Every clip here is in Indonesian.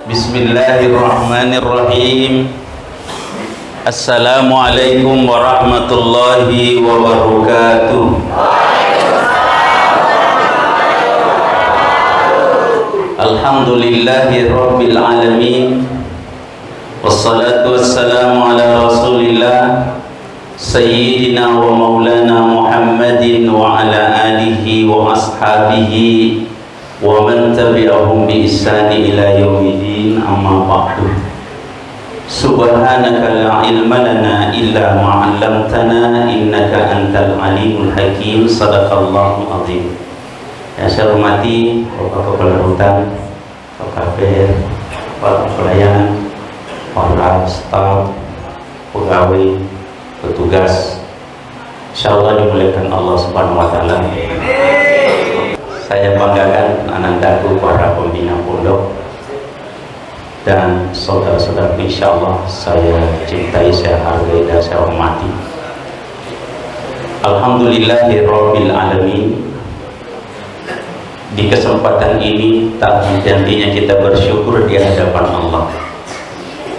Bismillahirrahmanirrahim. Assalamualaikum warahmatullahi wabarakatuh. Alhamdulillahi rabbil alamin. Wassalatu wassalamu ala rasulillah Sayyidina wa maulana Muhammadin wa ala alihi wa ashabihi wa man tabi'ahum bi ihsani ila yaumiddin, amma ba'du. Subhanaka la ilma lana illa ma 'allamtana innaka antal alimul hakim. Sadaqallahu azim. Yang saya hormati Bapak Kepala Rutan, Pak Kabir, para pelayan, para staf, pegawai, petugas, insyaallah dimuliakan Allah Subhanahu wa taala. Saya banggakan anandaku para pembina pondok dan saudara-saudara, insyaallah saya cintai, saya hargai dan saya hormati. Alhamdulillahirabbil alamin. Di kesempatan ini tak henti-hentinya kita bersyukur di hadapan Allah,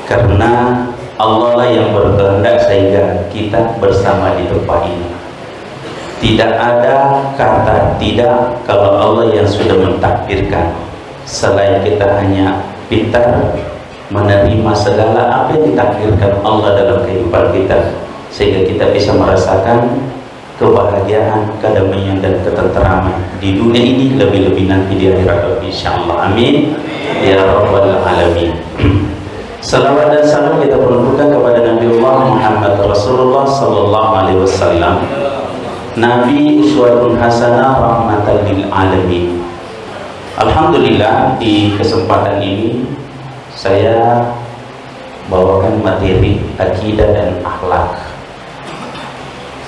karena Allah lah yang berkehendak sehingga kita bersama di tempat ini. Tidak ada kata tidak kalau Allah yang sudah mentakdirkan. Selain kita hanya pintar menerima segala apa yang ditakdirkan Allah dalam kehidupan kita, sehingga kita bisa merasakan kebahagiaan, kedamaian dan ketenteraman di dunia ini, lebih-lebih nanti di akhirat insyaallah. Amin ya rabbal alamin. Salawat dan salam kita peruntukkan kepada Nabi Muhammad Rasulullah sallallahu alaihi wasallam, Nabi uswatun hasanah rahmatan lil alamin. Alhamdulillah, di kesempatan ini saya bawakan materi akidah dan akhlak.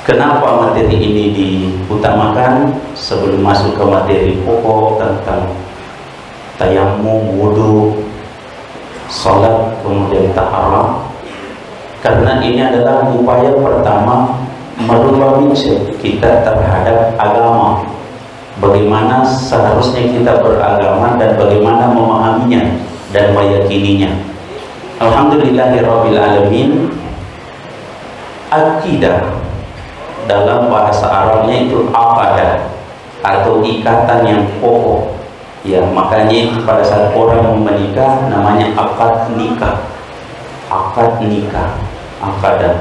Kenapa materi ini diutamakan? Sebelum masuk ke materi pokok tentang tayamum, wudu, salat, kemudian taharah, karena ini adalah upaya pertama merubah mindset kita terhadap agama, bagaimana seharusnya kita beragama dan bagaimana memahaminya dan meyakininya. Alhamdulillahirabbil alamin. Akidah dalam bahasa Arabnya itu aqadah, atau ikatan yang kokoh. Ya, makanya pada saat orang menikah namanya akad nikah. Akad nikah, akadah,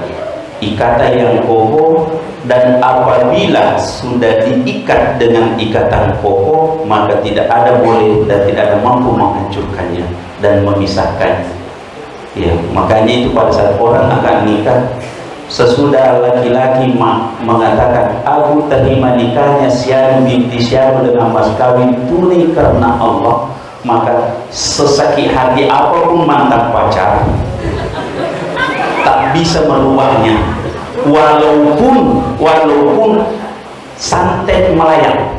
ikatan yang kokoh. Dan apabila sudah diikat dengan ikatan kokoh, maka tidak ada boleh dan tidak ada mampu menghancurkannya dan memisahkannya. Ya, makanya itu pada saat orang akan nikah, sesudah laki-laki mengatakan aku terima nikahnya Syahru binti Syahru dengan mas kawin tunai karena Allah, maka sesakit hati apapun mantan pacar tak bisa merubahnya, walaupun santet melayang,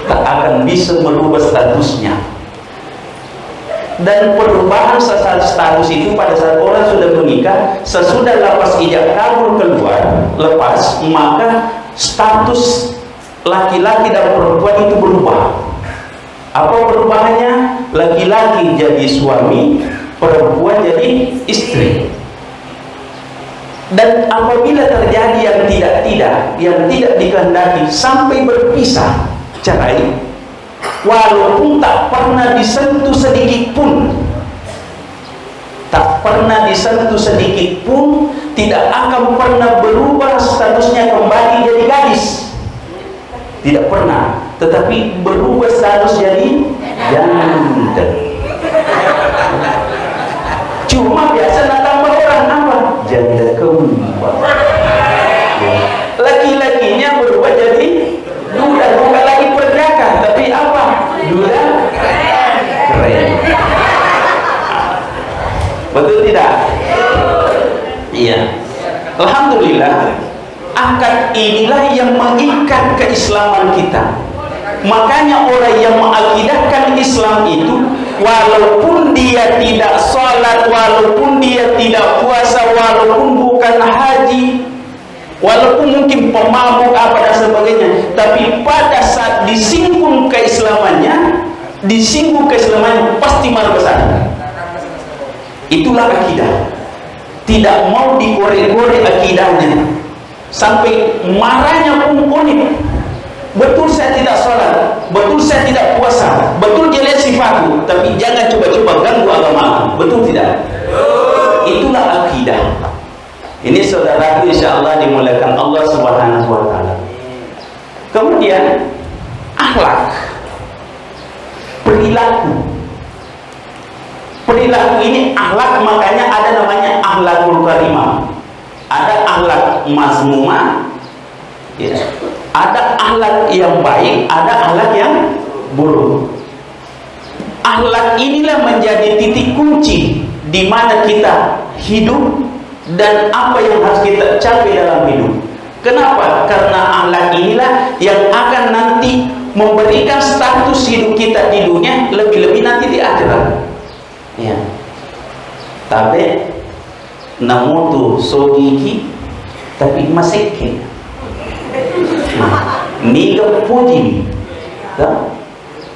tak akan bisa merubah statusnya. Dan perubahan status itu pada saat orang sudah menikah, sesudah lepas ijab kabul keluar, lepas, maka status laki-laki dan perempuan itu berubah. Apa perubahannya? Laki-laki jadi suami, perempuan jadi istri. Dan apabila terjadi yang tidak dikehendaki sampai berpisah, cerai, walaupun tak pernah disentuh sedikit pun, tidak akan pernah berubah statusnya kembali jadi gadis, tidak pernah, tetapi berubah status jadi janda. Cuma biasa tambah orang apa? Janda kembar. Laki-lakinya berubah jadi duda, bukan lagi perjaka, tapi apa? Duda keren. Betul tidak? Iya. Alhamdulillah, akad inilah yang mengikat keislaman kita. Makanya orang yang mengakidahkan Islam itu, walaupun dia tidak sholat, walaupun dia tidak puasa, walaupun bukan haji, walaupun mungkin pemabuk apa dan sebagainya, tapi pada saat disinggung keislamannya, disinggung keislamannya pasti marah besar. Itulah akidah. Tidak mau dikorek-korek akidahnya, sampai marahnya pun unik. Betul saya tidak sholat, betul saya tidak puasa, betul dia lihat sifatku, tapi jangan coba-coba ganggu agama. Betul tidak? Itulah akidah. Ini saudaraku, insya Allah dimuliakan Allah Subhanahu wa Ta'ala. Kemudian akhlak, perilaku. Perilaku ini akhlak, makanya ada namanya akhlakul karimah, ada akhlak mazmumah, ya. Ada akhlak yang baik, ada akhlak yang buruk. Akhlak inilah menjadi titik kunci di mana kita hidup dan apa yang harus kita capai dalam hidup. Kenapa? Karena akhlak inilah yang akan nanti memberikan status hidup kita di dunia, lebih-lebih nanti di akhirat. Ya, tapi namun tuh sogiki tapi masih ke, ni kepuji, tak?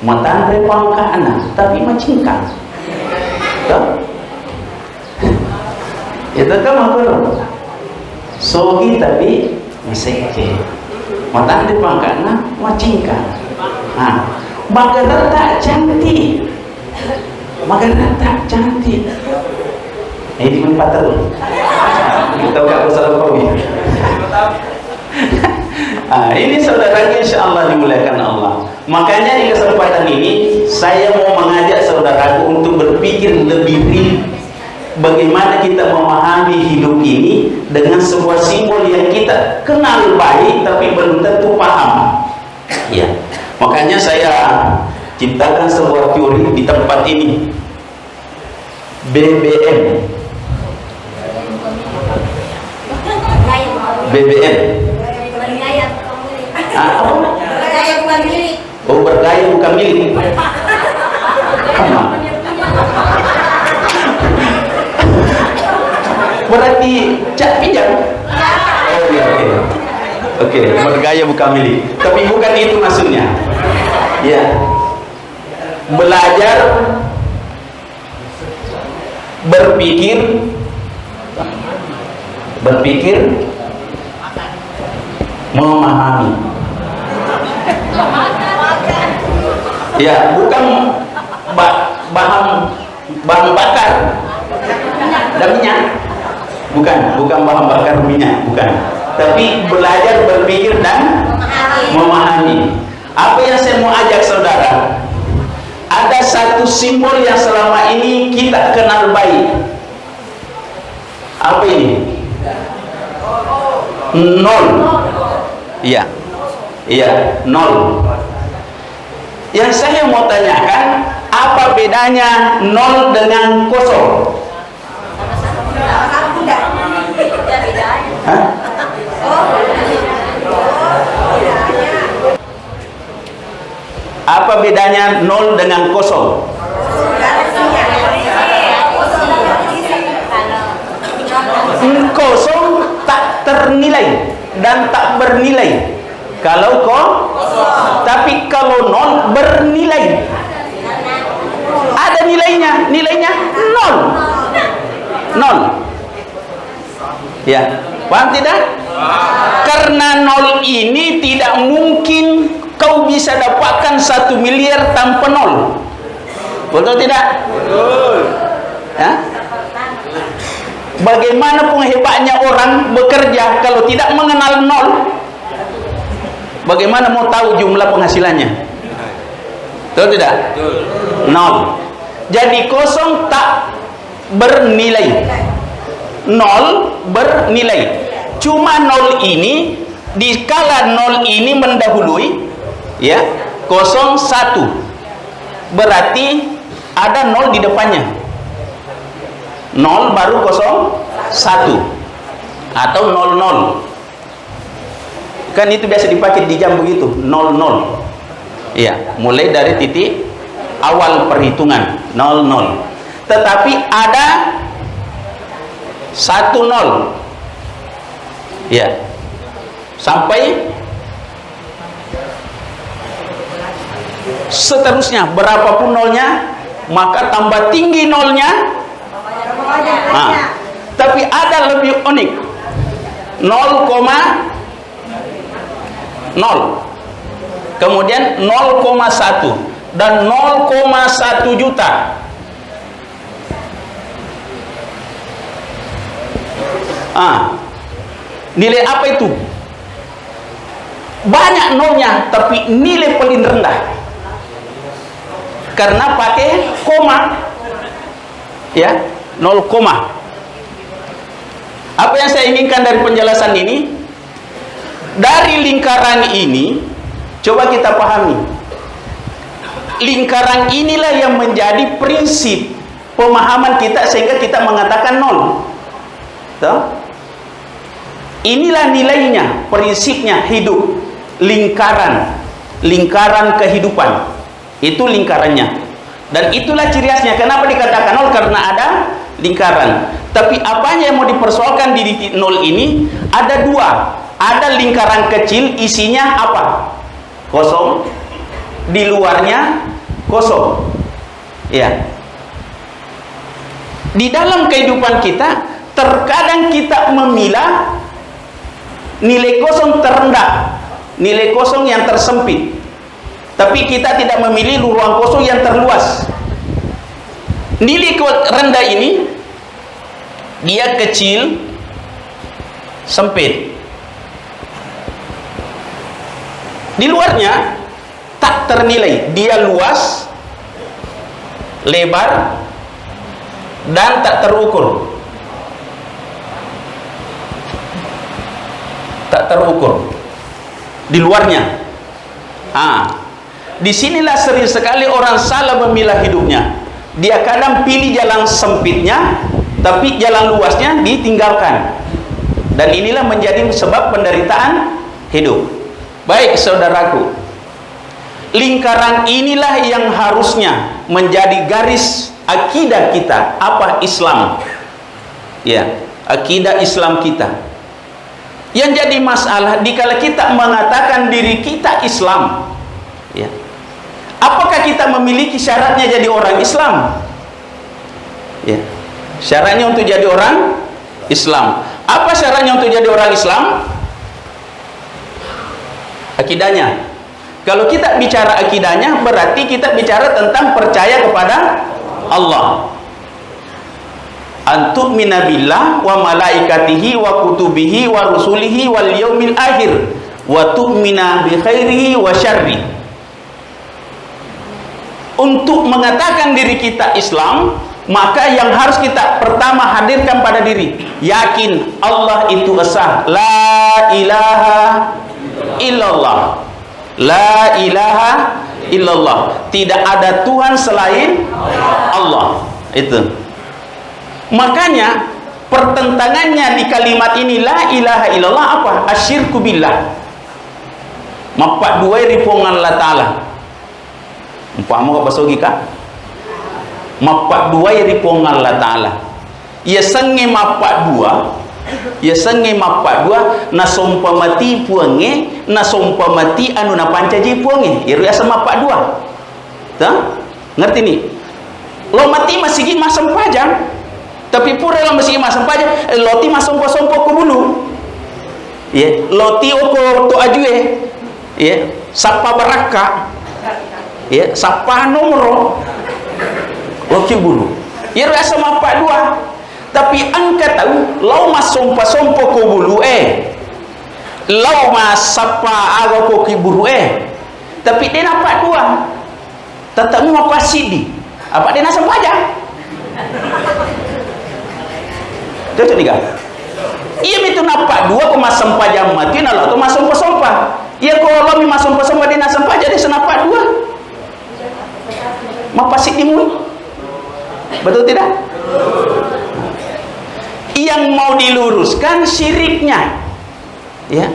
Matandre pangka anak tapi macingkan, tak? Itu kan makhluk sogi tapi masih ke, matandre pangka anak macingkan, maka tak cantik. Makanan tak cantik. Ini di mana patah? Kita tak usah kau ni. Ini saudara, insya Allah dimuliakan Allah. Makanya di kesempatan ini saya mau mengajak saudaraku untuk berpikir lebih real. Bagaimana kita memahami hidup ini dengan sebuah simbol yang kita kenal baik tapi belum tentu paham. Ya, makanya saya ciptakan sebuah teori di tempat ini. BBM. BBM. Apa? Oh, bergaya bukan milik. Berarti cak pinjam. Oh iya, oke. Bergaya bukan milik. Tapi bukan itu maksudnya. Ya. Belajar, berpikir, memahami. Ya, bukan bahan bakar dan minyak. Bukan bahan bakar minyak, bukan. Tapi belajar, berpikir dan memahami. Apa yang saya mau ajak saudara? Ada satu simbol yang selama ini kita kenal baik. Apa ini? Nol. Iya. Iya, nol. Yang saya mau tanyakan, apa bedanya nol dengan kosong? Hah? Apa bedanya nol dengan kosong? Kosong tak ternilai dan tak bernilai. Kalau tapi kalau nol bernilai. Ada nilainya nol. Nol. Ya, paham tidak? Karena nol ini tidak mungkin kau bisa dapatkan 1 miliar tanpa nol. Betul tidak? Betul. Ya? Bagaimana pun hebatnya orang bekerja kalau tidak mengenal nol, bagaimana mau tahu jumlah penghasilannya? Betul tidak? Betul. Nol. Jadi kosong tak bernilai, nol bernilai. Cuma nol ini, dikala nol ini mendahului, ya, 01, berarti ada nol di depannya. Nol baru 01 atau 00. Kan itu biasa dipakai di jam begitu, 00. Ya, mulai dari titik awal perhitungan 00. Tetapi ada 10. Ya. seterusnya berapapun nolnya, maka tambah tinggi nolnya. Nah, tapi ada lebih unik, 0,0, kemudian 0,1 dan 0,1 juta. Nilai apa itu? Banyak nolnya, tapi nilai paling rendah karena pakai koma, ya, 0, apa yang saya inginkan dari penjelasan ini? Dari lingkaran ini, coba kita pahami, lingkaran inilah yang menjadi prinsip pemahaman kita sehingga kita mengatakan nol. Tuh? Inilah nilainya, prinsipnya hidup, lingkaran kehidupan, itu lingkarannya, dan itulah ciri khasnya. Kenapa dikatakan nol? Karena ada lingkaran. Tapi apanya yang mau dipersoalkan di nol ini? Ada dua. Ada lingkaran kecil, isinya apa? Kosong. Di luarnya kosong. Ya. Di dalam kehidupan kita, terkadang kita memilah nilai kosong terendah, nilai kosong yang tersempit, tapi kita tidak memilih ruang kosong yang terluas. Nilai rendah ini dia kecil, sempit, di luarnya tak ternilai, dia luas, lebar, dan tak terukur. Tak terukur di luarnya. Disinilah sering sekali orang salah memilah hidupnya. Dia kadang pilih jalan sempitnya, tapi jalan luasnya ditinggalkan, dan inilah menjadi sebab penderitaan hidup. Baik saudaraku, lingkaran inilah yang harusnya menjadi garis akidah kita. Apa? Islam, ya, akidah Islam kita. Yang jadi masalah dikala kita mengatakan diri kita Islam, ya, apakah kita memiliki syaratnya jadi orang Islam? Ya, syaratnya untuk jadi orang Islam. Apa syaratnya untuk jadi orang Islam? Akidahnya. Kalau kita bicara akidahnya, berarti kita bicara tentang percaya kepada Allah. Antu'mina billah wa malaikatihi wa kutubihi wa rusulihi wal yaumil akhir wa tu'mina bi khairihi wa syarri. Untuk mengatakan diri kita Islam, maka yang harus kita pertama hadirkan pada diri, yakin Allah itu esa, la ilaha illallah, la ilaha illallah, tidak ada Tuhan selain Allah. Itu makanya pertentangannya di kalimat ini, la ilaha illallah, apa? Asyirku billah, mapak dua ripongan Allah Ta'ala. Umpama apa sogi kak? Mapak dua ripongan Allah Ta'ala. Ya senge mapak dua, ya senge mapak dua, na sompa mati puange, na sompa mati anu na pancaji puange. Iru asa mapak dua. Tuh? Ngerti nih? Lo mati masih gimana sempajang, tapi pura lo masih masam paja, loti masam sompo ko bulu, ya, loti oko to ajue, ya, sapa baraka, ya, sapa nomoro, loki bulu, ya rasa mapak dua, tapi angkat tahu, lau mas sompo ko bulu, lau mas sapa ago ko kiburu, tapi dia nampak dua, tetap mapak sidi, apa dia nasam paja? Itu tiga. Iya itu nampak dua koma sempa jam mati nala tu masuk sompa. Iya kalau mi masuk sompa dia nak sempa jadi senapa dua. Mapasik dimun. Betul tidak? Yang mau diluruskan syiriknya. Ya.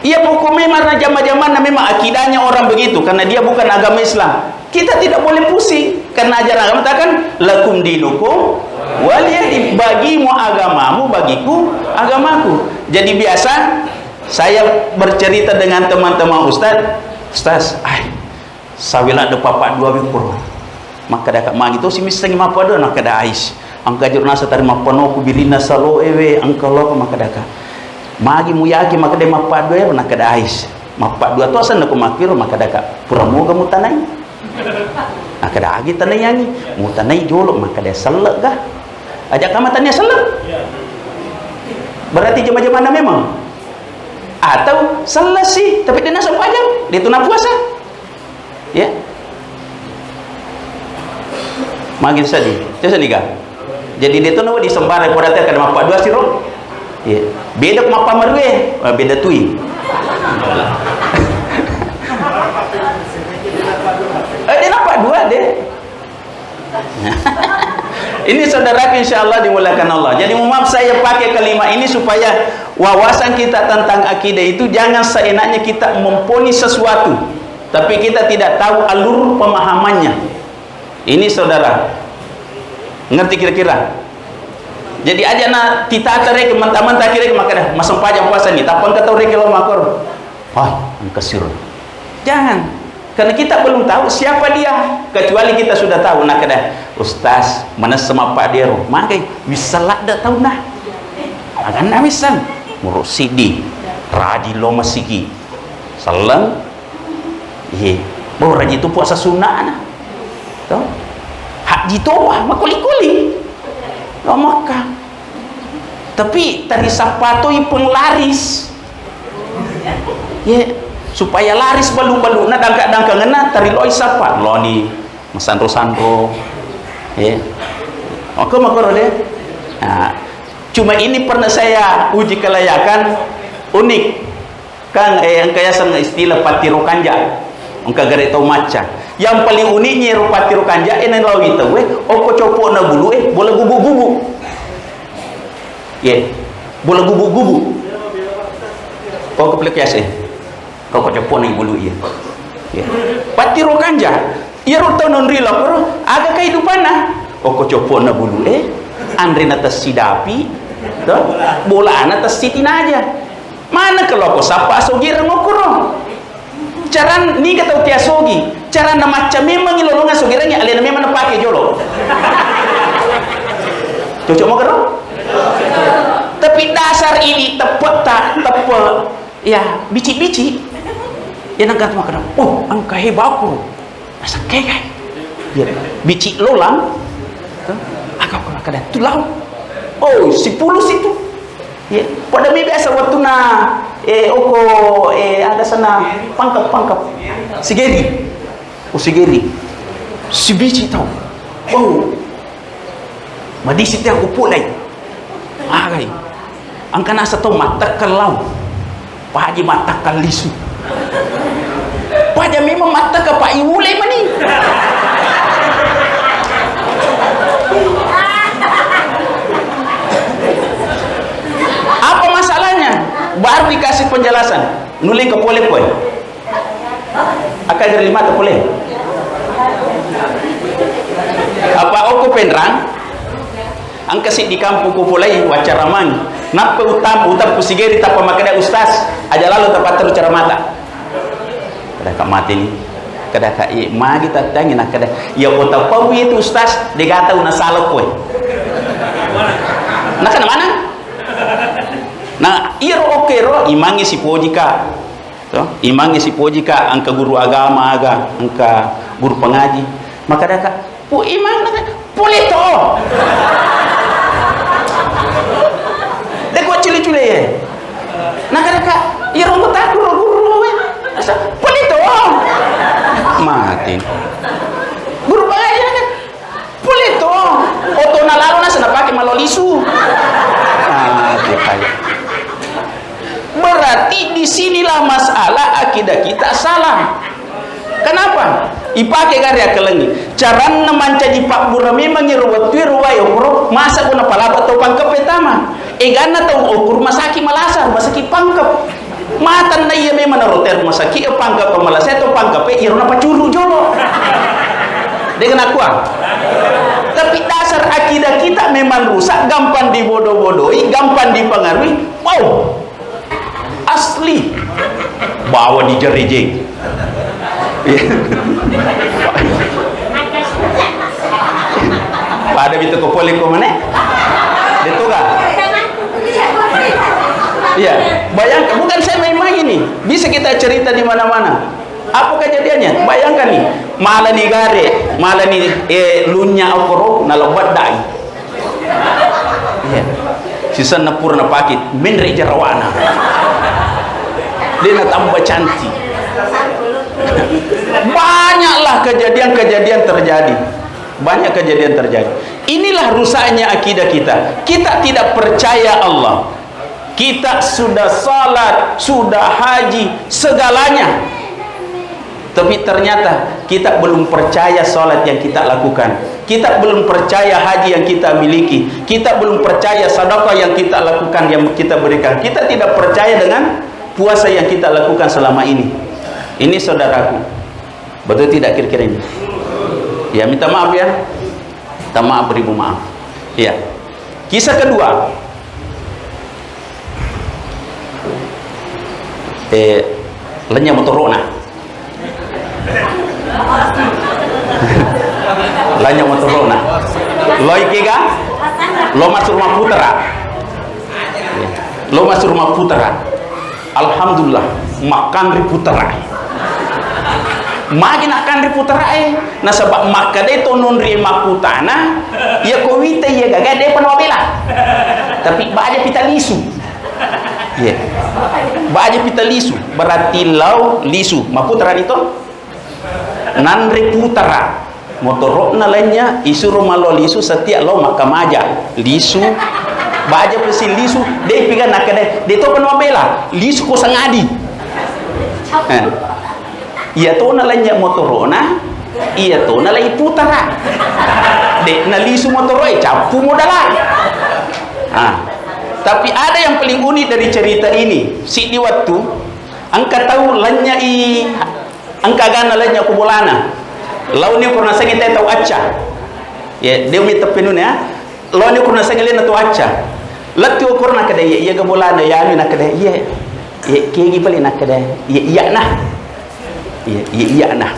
Iya pokoknya karena zaman-zaman memang akidahnya orang begitu karena dia bukan agama Islam. Kita tidak boleh pusing karena ajaran agama katakan lakum dinukum waliyadin, bagimu agamamu, bagiku agamaku. Jadi biasa saya bercerita dengan teman-teman ustaz, sawila ada papa dua bikur maka dah magi tu si misengi mapa do nak ada ais angka jurna satari mapa no ku bilina salo ewe angka lo maka dah magi muyaki maka de mapa do nak ada ais mapa dua tu asan aku makiro maka dah puramu kamu tanai nak ada agi tanai yangi mu tanai jolok maka dah selek gah ajak kamu tanya selek berarti jema-jema mana memang atau selesai tapi dia nak sepanjang dia tu nak puasa ya magin sadi tu saniga jadi dia tu nak disembar pada tak ada mapa dua siro ya beda ke mapa marwe beda tui dia nampak dua deh ini saudara insyaallah dimulakan Allah. Jadi maaf saya pakai kalimat ini supaya wawasan kita tentang akidah itu jangan seenaknya kita memponis sesuatu tapi kita tidak tahu alur pemahamannya. Ini saudara ngerti kira-kira. Jadi aja na tita tare ke mentah-mentah kira maka dah masang pajang puasa ni tapang kata rek lo makor. Wah, angkasir. Jangan. Karena kita belum tahu siapa dia, kecuali kita sudah tahu nak ada ustaz mana sama pak dia makai misalak dah tahu nah akan nak misal muruk sidi raji lo masiki salam ye mau raji tu puasa sunnah nah tahu haji toah makuli-kuli lo maka tapi tadi sapatoi penglaris ye supaya laris balu-balu na dangka-dangka ngena tari loi sapa lo ni masandro-sandro ya maka deh nah, cuma ini pernah saya uji kelayakan unik kan yang kaya sama istilah patiro kanja engka gare tau maca yang paling uniknya patiro kanja ini lawi tau oko copo na bulu bola gubu-gubu ya bola gubu-gubu oko pelek kau cepo nih bulu iya, patiro kanja, iya roto non rila koro, aga kehidupan nah, kau cepo na bulu andre natas sidapi, toh, bola natas sitin aja, mana kalau kau sapa sogir ngokoro, cara ni kata utia sogi, cara nama macam memang ilolongan sogirnya, alena memang pakai jolo, cocok mau kero, tapi dasar ini tepat tak tepat, ya bici-bici. Ya nak kata makan, oh angka hebat aku, rasa kayak, ya bici lolang, agak kau nak ada tulang, oh si pulus itu, ya pada mi biasa waktu na, oko ada sana pangkap, sigeri, oh sigeri, si bici tahu, oh, madisi tiang aku pulai, agai, angka nasa tahu mata kalau, pak haji mata kalisu. Pada memang mata ke Pak Iwulai mani. Apa masalahnya? Baru dikasih penjelasan. Nuling ke boleh koi. Akan dari lima ke boleh. Apa aku penrang? Angkasi di kampung kupulai wacara mang. Napa utam pusigeri tapa makada ustaz. Aja lalu tepat terus cara mata. Kada kak mati ni kada kak magi tatangin nak kada ya kota pau itu ustaz dia kata una salah koy nak kana mana nah iro okero imangi si pojika to imangi si pojika angka guru agama angka guru pengaji maka kada kak pu imang nak boleh to dek cili-cili ya nak kada kak iro kota guru boleh toh mati guru pengaji kan boleh toh oto nalaro nasa napake malolisu mati kaya berarti disinilah masalah akidah kita salah kenapa ipake karya kelengi cara namanca di pak bura memang nyeruwat ruwai okuro masa kuna palaba atau pangkep petama egana tau okur masaki malasar masaki pangkep matan na iya memang roter masaki pangkep pemalasar atau pangkep irona pacuru jolo dengan aku tapi dasar akidah kita memang rusak gampang dibodoh-bodohi gampang dipengaruhi wow asli bawa di jerijing Pada itu kopoli ko mana? Itu kan? Iya, bayangkan, bukan saya main-main ini. Bisa kita cerita di mana-mana. Apa kejadiannya? Bayangkan nih, malah nih gare, malah nih lunya okoro nalabat dai. Iya. Sisa napur na pakit, menre jarawana. Dia nak tambah cantik. Banyaklah kejadian-kejadian terjadi. Banyak kejadian terjadi. Inilah rusaknya akidah kita. Kita tidak percaya Allah. Kita sudah salat, sudah haji, segalanya. Tapi ternyata kita belum percaya salat yang kita lakukan. Kita belum percaya haji yang kita miliki. Kita belum percaya sedekah yang kita lakukan, yang kita berikan. Kita tidak percaya dengan puasa yang kita lakukan selama ini. Ini saudaraku. Betul tidak kira-kira ini? Ya, minta maaf ya. Minta maaf, beribu maaf. Ya. Kisah kedua. Lenya motorona. Lenya motorona. Loi kega? Lo masuk rumah putera. Lo masuk rumah putera. Alhamdulillah, makan ri putera. Magin akan ri putera na sabab makade to non ri makutana, ya ko wite ya gaga de panobela. Tapi baja pita lisu. Ya. Baja pita lisu, berarti lau lisu. Maputera itu nan ri putera. Motorok na lainnya isuru malo lisu setiap lo makamaja lisu baja pesi lisu de piga nakade de to panobela lisu ko sangadi. Iya to na lainnya motorona, iya to na lai putera. De na lisu motoroi capu modala. Tapi ada yang paling unik dari cerita ini. Si di waktu angka tahu lanya angka gana lanya kubolana. Lau ni kurna sangi teh tahu acca. Ya, dia mi tepinun ya. Lau ni kurna sangi lena tahu acca. Latu kurna kada ya gabolana ya ni nakada ya. Ya kegi paling nakada. Ya iya nah. Ya iya nah.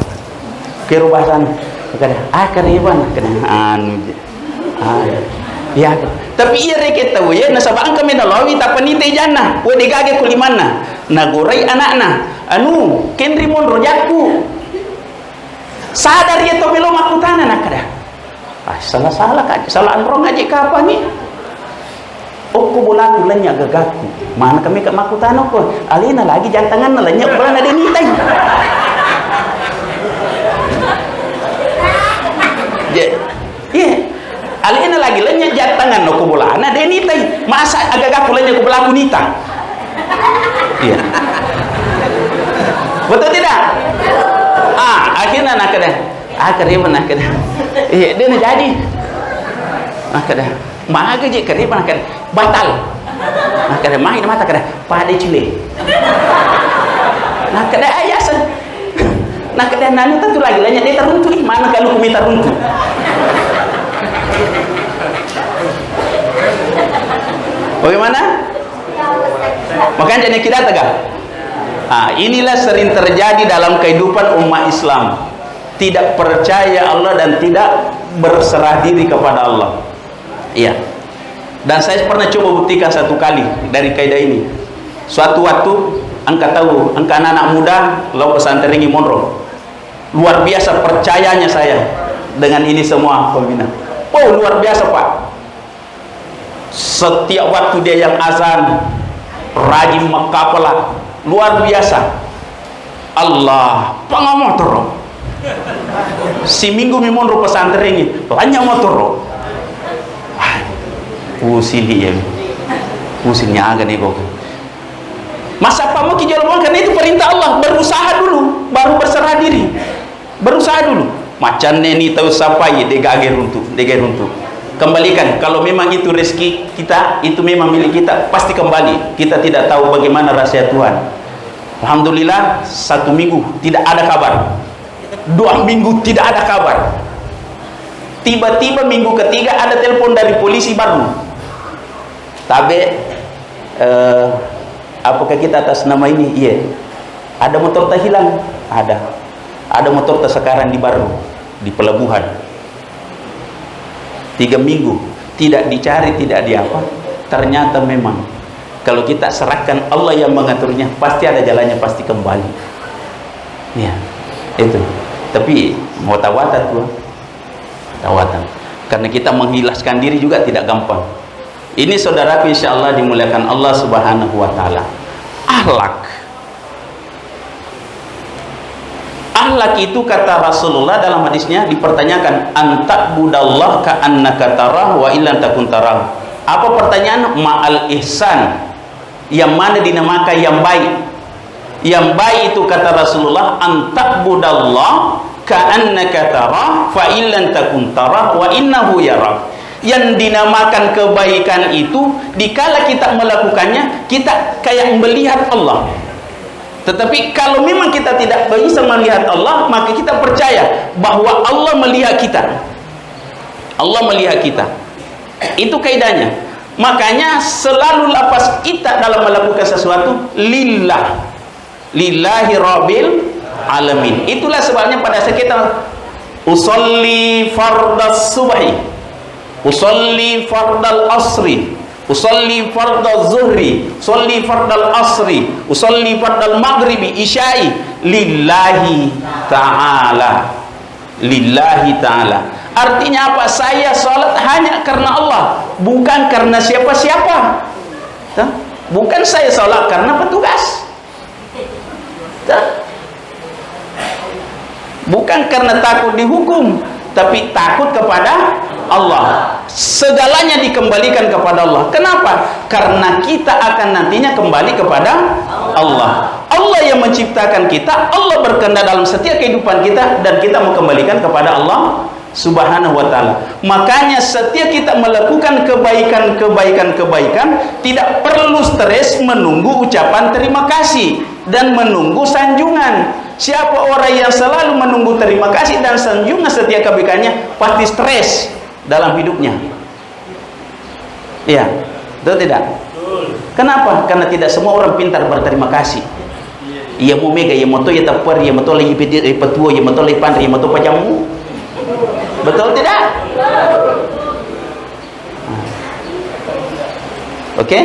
Pero bahasan kada kariban kada anu. Ya. Tapi iya reke tahu ya nasabang kami na lawi tapanite jana. We digage kulimanna. Nagorai anakna. Anu, kenri mon rojakku. Sadar ya to belum makutana nakada. Salah ka, salah anrong aja kapan ni? Okko bolaku lanya gagaku. Mana kami ke makutana ko? Alina lagi jantangan na lanya bulan ada ni tay. Ya. Alina lagi lanya jantangan no ko bulan ada ni tay. Masa agagaku lanya ko bolaku nita. Iya. Betul tidak? Akhirnya nak kena, keriban nak kena, dia nak jadi, nak kena, mah kerja keriban nak kena, batal, nak kena, main mata kena, pada cile, nak kena ayasan, nak kena nanu tentu lagi lainnya dia teruntuk, mana kalau kumi teruntuk, bagaimana? Makanya jadi kita tegak. Inilah sering terjadi dalam kehidupan umat Islam. Tidak percaya Allah dan tidak berserah diri kepada Allah. Iya. Dan saya pernah coba buktikan satu kali dari kaidah ini. Suatu waktu, angka tahu, angka anak muda, lau pesantren ini Monro. Luar biasa percayanya saya dengan ini semua pembina. Oh, luar biasa Pak. Setiap waktu dia yang azan, rajin makapalah. Luar biasa. Allah pangamotor. Si minggu mimon pesantren ini banyak motor. Pusing dia. Pusingnya agak nih kok. Masa apa mau kijol kan itu perintah Allah, berusaha dulu baru berserah diri. Berusaha dulu. Macan ini tahu siapa ya degage runtuh. Kembalikan. Kalau memang itu rezeki kita, itu memang milik kita, pasti kembali. Kita tidak tahu bagaimana rahasia Tuhan. Alhamdulillah 1 minggu tidak ada kabar, 2 minggu tidak ada kabar. Tiba-tiba minggu ketiga ada telepon dari polisi baru. Tapi apakah kita atas nama ini? Iya. Ada motor tak hilang? Ada. Ada motor tersekaran di baru di pelabuhan 3 minggu tidak dicari, tidak diapa. Ternyata memang kalau kita serahkan Allah yang mengaturnya, pasti ada jalannya, pasti kembali. Ya, itu. Tapi mau tawatan tuh, tawatan. Karena kita menghilaskan diri juga tidak gampang. Ini saudaraku, insya Allah dimuliakan Allah Subhanahu wa Ta'ala. Ahlak itu kata Rasulullah dalam hadisnya dipertanyakan, antak budallah ka annaka tarah wa illam takun tarah. Apa pertanyaan? Ma'al ihsan. Yang mana dinamakan yang baik? Yang baik itu kata Rasulullah, antak budallah ka annaka tarah fa illam takun tarah wa innahu yarah. Yang dinamakan kebaikan itu dikala kita melakukannya, kita kayak melihat Allah. Tetapi kalau memang kita tidak bisa melihat Allah, maka kita percaya bahwa Allah melihat kita. Allah melihat kita. Itu kaidahnya. Makanya selalu lapas kita dalam melakukan sesuatu lillah, lillahi rabbil alamin. Itulah sebabnya pada saat kita usolli fardas subhi, usolli fardal asri, usolli fardal zuhri, usolli fardal asri, usolli fardal maghribi, isyai, lillahi ta'ala, lillahi ta'ala. Artinya apa? Saya sholat hanya karena Allah, bukan karena siapa-siapa. Bukan saya sholat karena petugas, bukan karena takut dihukum, tapi takut kepada Allah. Segalanya dikembalikan kepada Allah. Kenapa? Karena kita akan nantinya kembali kepada Allah. Allah yang menciptakan kita, Allah berkehendak dalam setiap kehidupan kita, dan kita mau kembalikan kepada Allah Subhanahu wa Ta'ala. Makanya setiap kita melakukan kebaikan, tidak perlu stres menunggu ucapan terima kasih dan menunggu sanjungan. Siapa orang yang selalu menunggu terima kasih dan sanjungan setiap kebaikannya, pasti stres dalam hidupnya. Iya, betul tidak? Kenapa? Karena tidak semua orang pintar berterima kasih. Ia mau mega, ia mau to, ia tapar, ia mau to lagi petua, ia mau to lagi pandai, ia mau to pajamu. Betul tidak? Oke?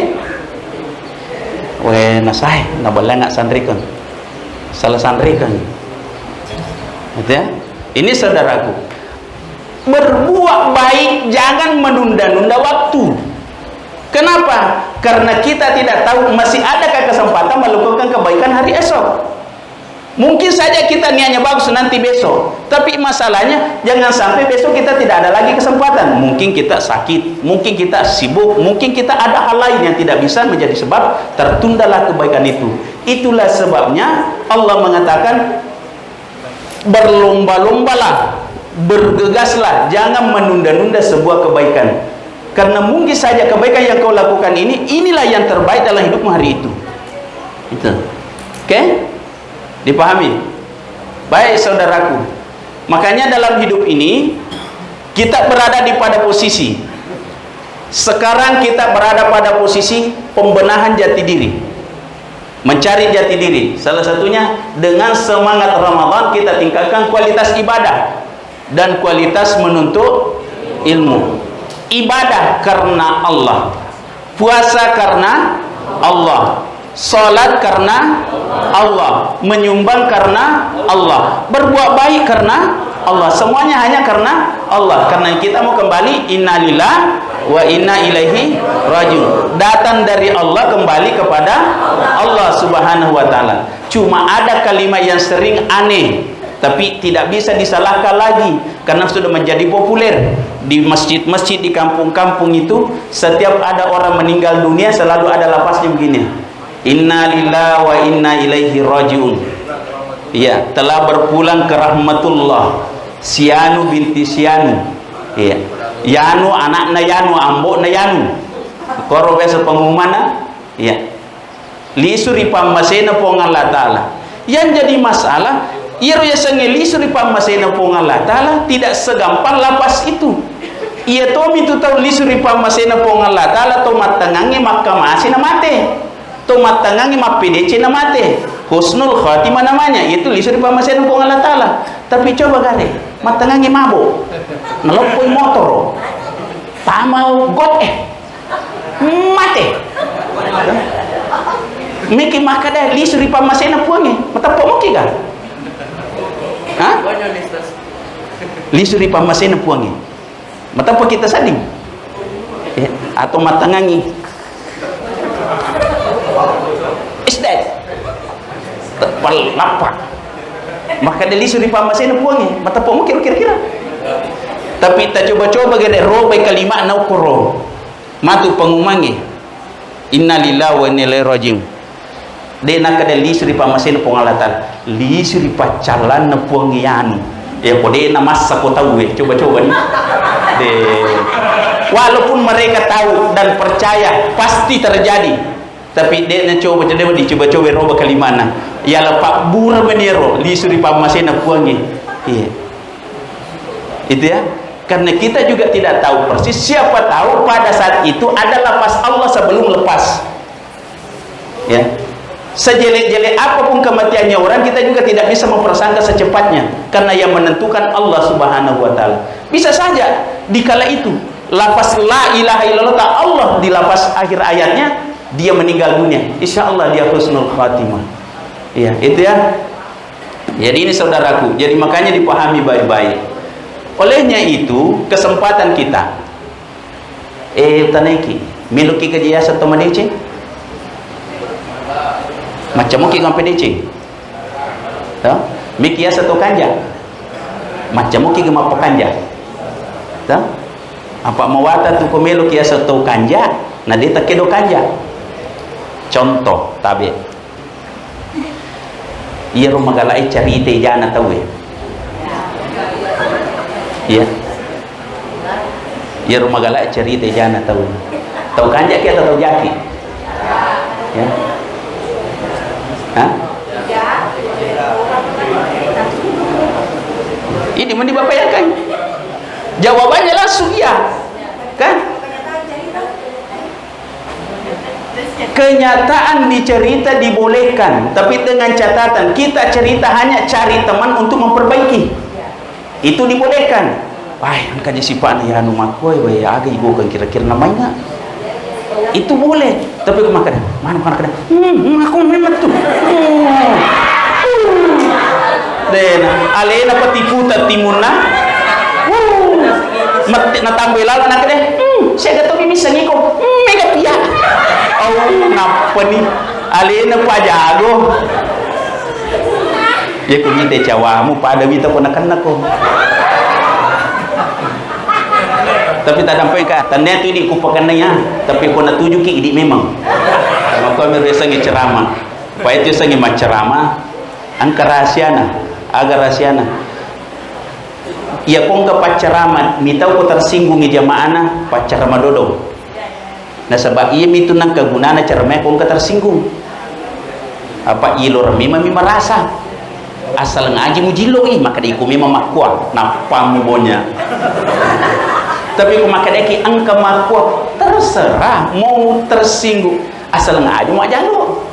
Weh nasai, nabalnya nggak sandrikan, salah sandrikan. Gitu ya? Ini saudaraku, berbuat baik jangan menunda-nunda waktu. Kenapa? Karena kita tidak tahu masih adakah kesempatan melakukan kebaikan hari esok. Mungkin saja kita niatnya bagus nanti besok, tapi masalahnya jangan sampai besok kita tidak ada lagi kesempatan. Mungkin kita sakit, mungkin kita sibuk, mungkin kita ada hal lain yang tidak bisa menjadi sebab tertundalah kebaikan itu. Itulah sebabnya Allah mengatakan berlomba-lombalah, bergegaslah, jangan menunda-nunda sebuah kebaikan. Karena mungkin saja kebaikan yang kau lakukan inilah yang terbaik dalam hidupmu hari itu. Itu. Oke? Dipahami? Baik saudaraku. Makanya dalam hidup ini kita berada pada posisi. Sekarang kita berada pada posisi pembenahan jati diri. Mencari jati diri. Salah satunya dengan semangat Ramadan kita tingkatkan kualitas ibadah dan kualitas menuntut ilmu. Ibadah karena Allah, puasa karena Allah, salat karena Allah, menyumbang karena Allah, berbuat baik karena Allah, semuanya hanya karena Allah. Karena kita mau kembali innalillahi wa inna ilaihi rajiun, datang dari Allah kembali kepada Allah Subhanahu wa Ta'ala. Cuma ada kalimat yang sering aneh tapi tidak bisa disalahkan lagi karena sudah menjadi populer di masjid-masjid, di kampung-kampung itu. Setiap ada orang meninggal dunia selalu ada lafaznya begini, inna lillahi wa inna ilaihi rajiun. Iya, telah berpulang ke rahmatullah Sianu binti Sianu. Iya, Yanu anaknya Yanu, amboknya Yanu. Koro biasa pengumuman. Iya, lisuri pamasena pong Allah Ta'ala. Yang jadi masalah ia roya sengeli suri pamasena pong Allah Ta'ala tidak segampang lapas itu. Ia tomi tu tahu lisuri pamasena pong Allah Ta'ala tomat tangangi makamasi na mate, tomat tangangi mapidece na mate. husnul khatimah namanya, itu lisuri pamasen ko Allah Ta'ala. Tapi coba kali matangangi mabuk ngelopoi motor tamal got mate miki makada lisuri pamasen puangi matapo mo kiga ha lisuri pamasen puangi matapo kita sading atau matangangi isdat lapak maka deli suri pamasen puangi mata pomo kira-kira tapi kita coba-coba gede robai kalimat na ukuro matu pengumangi innalillahi wa inna ilaihi rajiun de nak deli suri pamasen pengalatan li suri pacalan na puangi anu ya pode na masa ko tahu coba-coba nih de walaupun mereka tahu dan percaya pasti terjadi, tapi dia coba-coba roba kalimana ya pak bura menero lisuri pamasena puangi iya itu ya, karena kita juga tidak tahu persis, siapa tahu pada saat itu ada lapas Allah sebelum lepas ya, sejelek-jelek apapun kematiannya orang kita juga tidak bisa mempersangka secepatnya karena yang menentukan Allah Subhanahu wa Ta'ala. Bisa saja dikala itu lapas la ilaha illallah Allah di lapas akhir ayatnya dia meninggal dunia, insya Allah dia husnul khatimah ya, itu ya. Jadi ini saudaraku, jadi makanya dipahami baik-baik. Olehnya itu kesempatan kita taneki miluki kejayaan atau madece macam muki gampe dece ta mikia satu kanja macam muki gema pekanja ta apa mawata tu komelo kia satu kanja na dia takedo kanja. Contoh tabe iya rumah galai cerita jana tahu ya iya rumah galai cerita jana tahu kanja kita tahu jaki ya hah ini mana bapak ya kan jawabannya langsung iya kan. Kenyataan dicerita dibolehkan, tapi dengan catatan kita cerita hanya cari teman untuk memperbaiki, itu dibolehkan. Wah, angkanya si Pak ya anu makoi we aga ibu kan kira-kira namanya itu boleh, tapi kemakan mana aku memang tuh dena alena patipu tatimuna mati na tambelal nak deh saya gato bisa ngiko mega pia oh ngapa nih alena pajago ya kunite cawamu pada wita ponakan nako tapi tak sampai ke tanda tu ini kupakannya tapi kau nak tuju ki ini memang kalau kau merasa ngi ceramah apa itu sangi macerama angka rahasiana agar rahasiana ya kau ke pacarama mitau kau tersinggung di jamaana pacarama dodo nah sebab ia itu nang kegunaan ceramah kau ke tersinggung apa ilo rami mami merasa asal ngaji mujilo maka diiku memang makwa napamu bonya tapi kumakadeki angka makwa terserah mau tersinggung asal ngaji mau jalo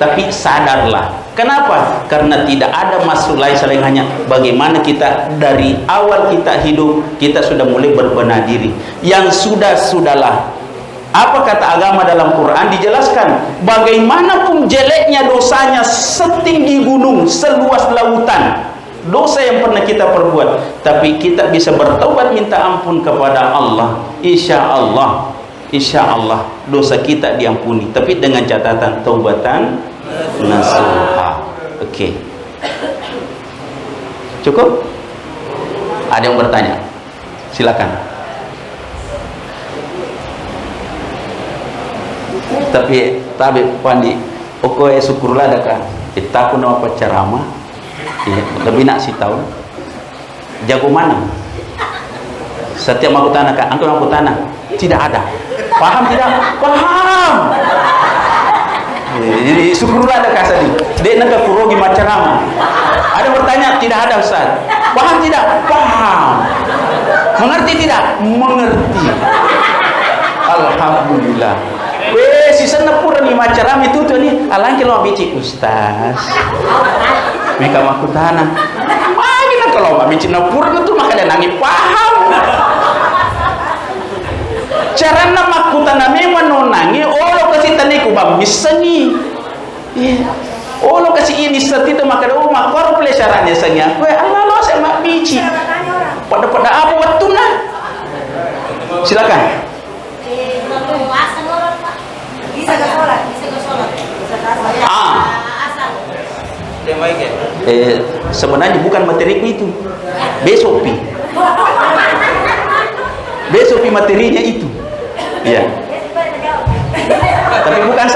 tapi sadarlah kenapa karena tidak ada maksud lain selain hanya bagaimana kita dari awal kita hidup kita sudah mulai berbenah diri yang sudahlah apa kata agama dalam Quran dijelaskan bagaimanapun jeleknya dosanya setinggi gunung seluas lautan dosa yang pernah kita perbuat tapi kita bisa bertaubat minta ampun kepada Allah insya Allah dosa kita diampuni tapi dengan catatan taubatan nasuha. Oke. Cukup? Ada yang bertanya? Silakan. Tapi pandi oke syukurlah daka kita pun nama pacarama ya, lebih nak si tahu jago mana setiap aku tanah kan angkut aku tanah tidak ada paham tidak paham jadi syukurlah ada kasadi dia nak kurogi macarama ada bertanya tidak ada Ustaz paham tidak paham mengerti tidak mengerti alhamdulillah Weh, si senapura nih macaram itu tuh nih, alang kalau bici Ustaz. Mereka makutana. Makanya kalau bici napura itu makanya nangis paham. Cara nama makutana memang nonangi, lo kasih taniku bang misani. Lo kasih ini seperti itu maka makor pelesarannya sengnya. Weh, Allah lo saya mak bici. Pada apa waktu nah? Silakan. Bisa ke sholat. Sebenarnya bukan materiku itu. Besok materinya itu. Iya. Tapi bukan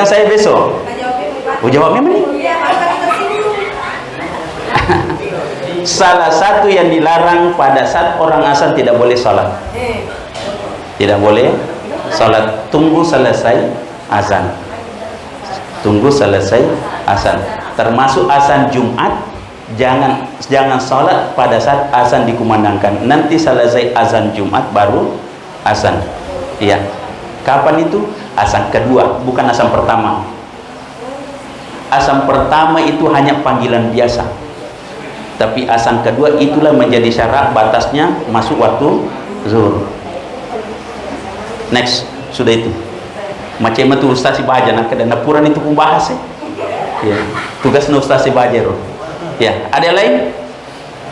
saya besok. Jawabnya mana? Salah satu yang dilarang pada saat orang azan tidak boleh sholat. Tidak boleh sholat. Tunggu selesai azan. Termasuk azan Jumat. Jangan sholat pada saat azan dikumandangkan. Nanti selesai azan Jumat baru azan. Iya. Kapan itu? Azan kedua, bukan azan pertama. Azan pertama itu hanya panggilan biasa. Tapi azan kedua itulah menjadi syarat batasnya masuk waktu zuhur. Next, sudah itu. Macam itu Ustaz Baja nak dan puran itu pun bahas ya. Tugas Ustaz Baja. Ya, ada yang lain?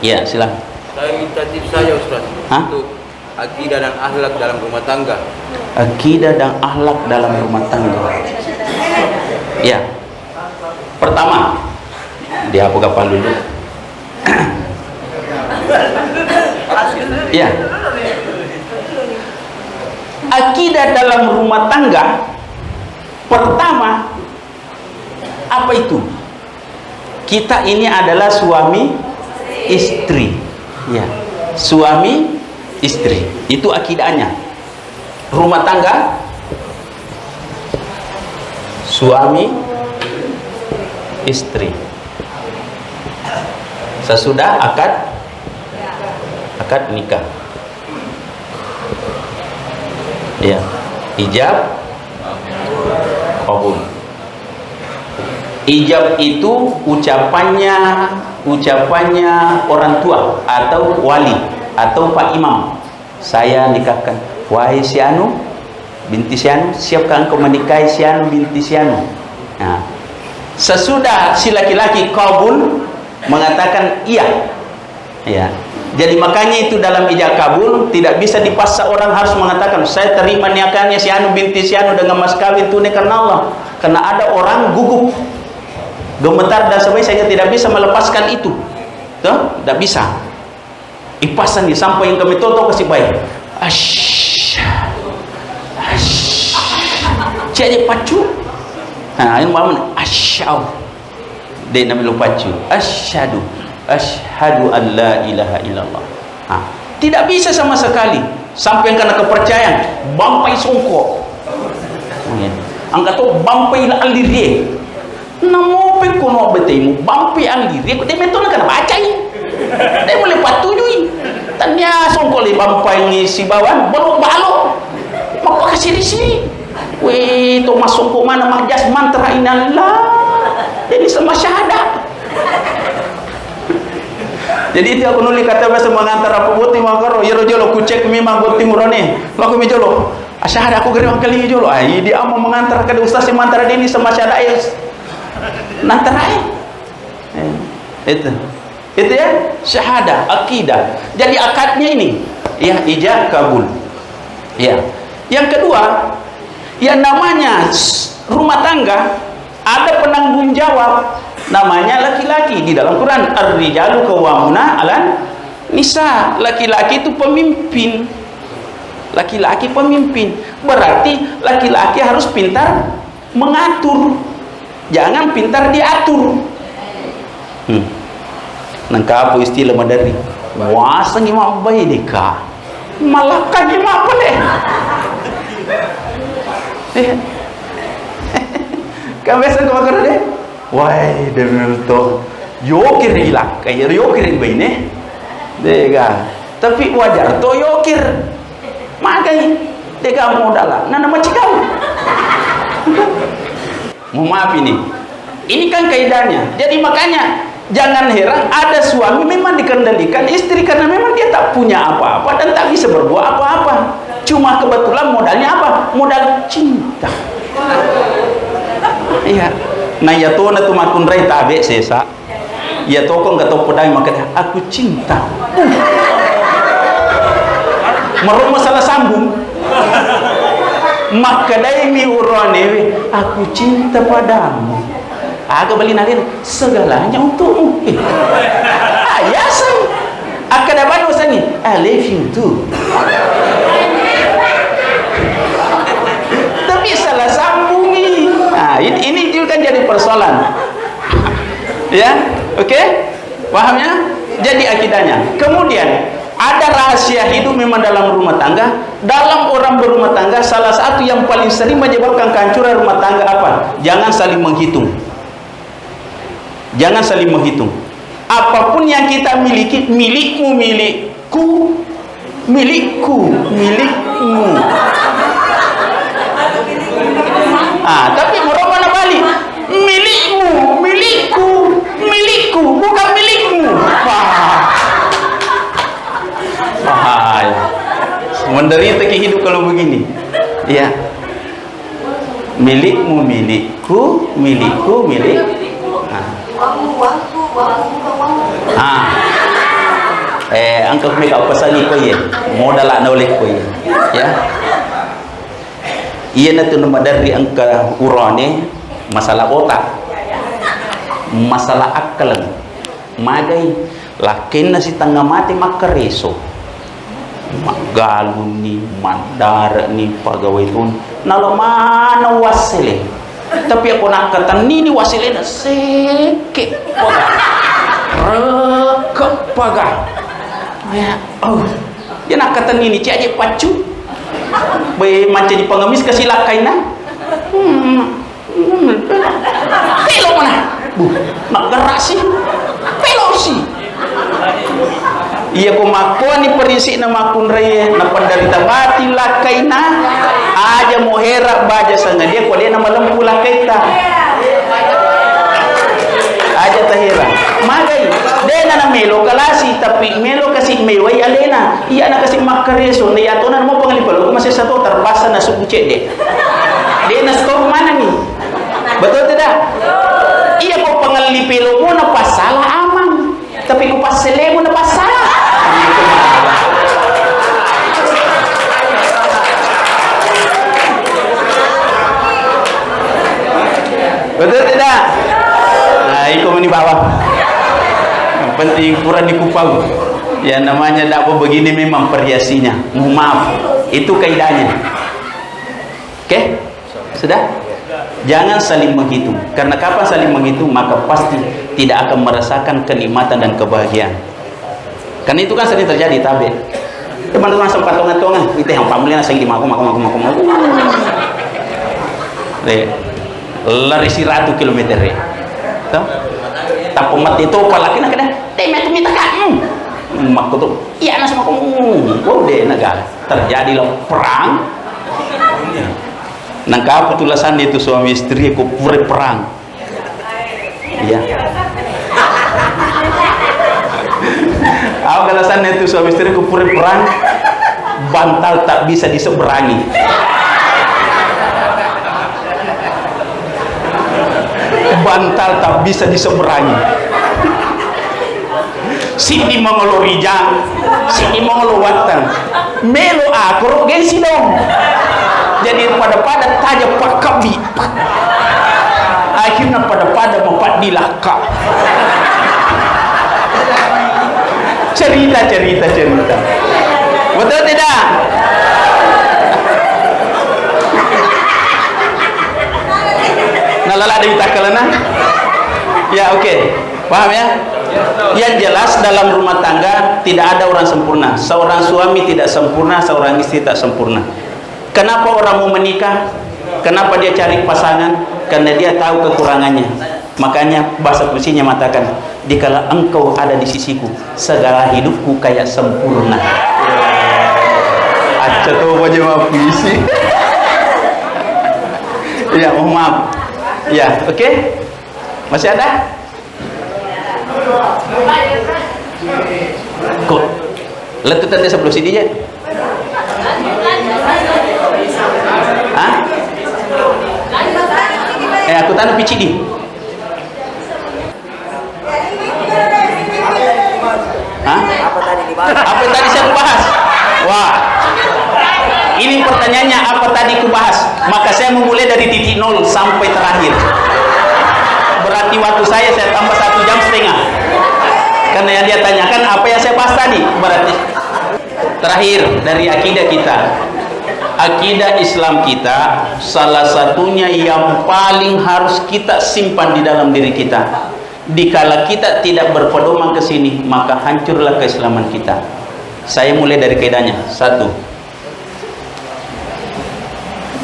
Ya, silakan. Saya minta tips saja Ustaz untuk akidah dan akhlak dalam rumah tangga. Akidah dan akhlak dalam rumah tangga. Ya. Pertama, dia apa kapal dulu? Ya. Akidah dalam rumah tangga pertama apa itu? Kita ini adalah suami istri. Ya. Suami istri. Itu akidahnya. Rumah tangga suami istri. Sesudah akad nikah. Ya, ijab kabul. Ijab itu ucapannya orang tua atau wali atau Pak Imam. Saya nikahkan. Wahai si Anu binti si Anu, siapkah engkau menikahi si Anu binti si Anu. Nah, sesudah si laki-laki kabul mengatakan iya. Ya. Jadi makanya itu dalam ijab kabul tidak bisa dipaksa orang harus mengatakan saya terima nikahnya si Anu binti si Anu dengan mas kawin tunai karena Allah. Karena ada orang gugup, gemetar dan sebagainya sehingga tidak bisa melepaskan itu. Tuh, tidak bisa. Ipasan nih sampai yang kami toto kasih baik. Jadi pacu. Nah, ini bangun asyhadu. Dia namanya pacu. Asyhadu an la ilaha illallah. Nah, tidak bisa sama sekali sampai karena kepercayaan bampai songko. Angkat tu bampai aliri. Namo pe kono betemu bampai aliri. Dia metona kan baca ini. Dia boleh patujui. Tanya songko le bampai ni si bawan balok. Mau kasih di sini. Weh, tu masuk ke mana majas mantra inallah. Jadi sama syahadat. Jadi itu aku nulis kata bahasa mengantar apa boti makaro. Ya rojolo ku cek memang boti murone. Laku mi jolo. Syahadat aku gerim kali jolo. Ai dia mau mengantar ke ustaz yang mantra ini sama syahadat. Nantarai. Itu ya syahadah akidah. Jadi akadnya ini ya ijab kabul. Ya. Yang kedua, yang namanya rumah tangga ada penanggung jawab namanya laki-laki. Di dalam Quran ar-rijalu qawwamuna 'alan nisa. Laki-laki itu pemimpin. Laki-laki pemimpin. Berarti laki-laki harus pintar mengatur. Jangan pintar diatur. Nangka apa istilah madari? Wasa ngima bayi deka. Malah kan ngima apa deh? Kamu biasa kau makan deh? Wah, demi itu, yokir hilang, kayak yokir begini, dega. Tapi wajar, to yokir, makanya Dia kamu udahlah. Nah, nama kamu. Mohon maaf ini kan kaidahnya. Jadi makanya jangan heran ada suami memang dikendalikan istri karena memang dia tak punya apa-apa dan tak bisa berbuat apa-apa. Cuma kebetulan modalnya apa? Modal cinta. Iya. Nah ya tuh na tumakun rai tabe sesa. Ya to kok enggak tahu pedang makan aku cinta. Meruk masalah sambung. Maka daimi urone aku cinta padamu. Agak beli nadir segalanya untukmu. Ya say. Akan apa dosanya? I love you too. Tapi salah sambung nih. Nah, ini juga kan jadi persoalan. Ya, oke? Paham ya? Jadi akidahnya. Kemudian ada rahasia hidup memang dalam rumah tangga. Dalam orang berumah tangga, salah satu yang paling sering menyebabkan kehancuran rumah tangga apa? Jangan saling menghitung. Jangan saling menghitung. Apapun yang kita miliki, milikmu, milikku, milikku, milikmu. Tapi merubah balik. Milikmu, milikku, milikku, bukan milikmu. Bahaya. Menderita hidup kalau begini. Ya. Milikmu, milikku, milikku, milik. Angkat mereka apa saja kau ye, modal nak oleh kau ye, ya. Ia nanti nama dari angka urane masalah otak, masalah akal, magai, lakin nasi tengah mati maka reso, galun ni, mandar ni pegawai tun, nalo mana wasile. Tapi aku nak kata ni wasile na seke paga rekep paga ya dia nak kata ni cik aje pacu be macam di pengemis kasih lakai na pelok mana nak gerak sih pelok sih iya ko makuan ni perisi na makun raya na penderita mati lakai na aja mau herak baja sanga dia ko dia nama lembu lakai ta aja tahira magai dena na melo kalasi tapi melo kasih mewai alena iya na kasih makareso na yato na mo pangalipalo ko masih satu terbasa na subuce de dena stop mana nih betul tidak iya ko pangalipelo mo na pasala amang tapi ko pasele mo na pasala betul tidak? Nah, itu ini bawah. Yang penting kurang dikupau. Ya namanya dakwah begini memang perhiasinya. Mohon maaf, itu kaidahnya. Oke? Sudah? Jangan saling menghitung. Karena kapan saling menghitung maka pasti tidak akan merasakan kenikmatan dan kebahagiaan. Karena itu kan sering terjadi tabe. Teman-teman sempat tongan-tongan, itu yang pamulina sing di maku. Lari si ratu kilometer toh tak pemat itu apalagi nak kena temet minta kan mak tu iya nas mak deh negara terjadilah perang nangka petulasan itu suami istri aku pure perang iya alasan itu suami istri aku pure perang bantal tak bisa diseberangi bantal tak bisa diseberangi sini mengolo rijang sini mengolo watan melo akro gengsi dong jadi pada taja pakabi akhirnya pada mempat dilaka cerita betul tidak nalala ada takalan ya oke. Paham ya? Yang jelas dalam rumah tangga tidak ada orang sempurna. Seorang suami tidak sempurna, seorang istri tak sempurna. Kenapa orang mau menikah? Kenapa dia cari pasangan? Karena dia tahu kekurangannya. Makanya bahasa puisinya mengatakan, dikala engkau ada di sisiku, segala hidupku kayak sempurna. Aja tuh wajah Tema puisi. Ya, mohon maaf. Ya, oke. Masih ada? Kok letutannya sebelah sini ya? Hah? Aku tanam PCD. Hah? Apa yang tadi saya bahas? Wah, ini pertanyaannya apa tadi ku bahas? Maka saya memulai dari titik 0 sampai terakhir. Berarti waktu saya tambah 1 jam setengah. Karena yang dia tanyakan apa yang saya bahas tadi. Berarti terakhir dari akidah kita. Akidah Islam kita salah satunya yang paling harus kita simpan di dalam diri kita. Dikala kita tidak berpedoman ke sini, maka hancurlah keislaman kita. Saya mulai dari kaidahnya. 1.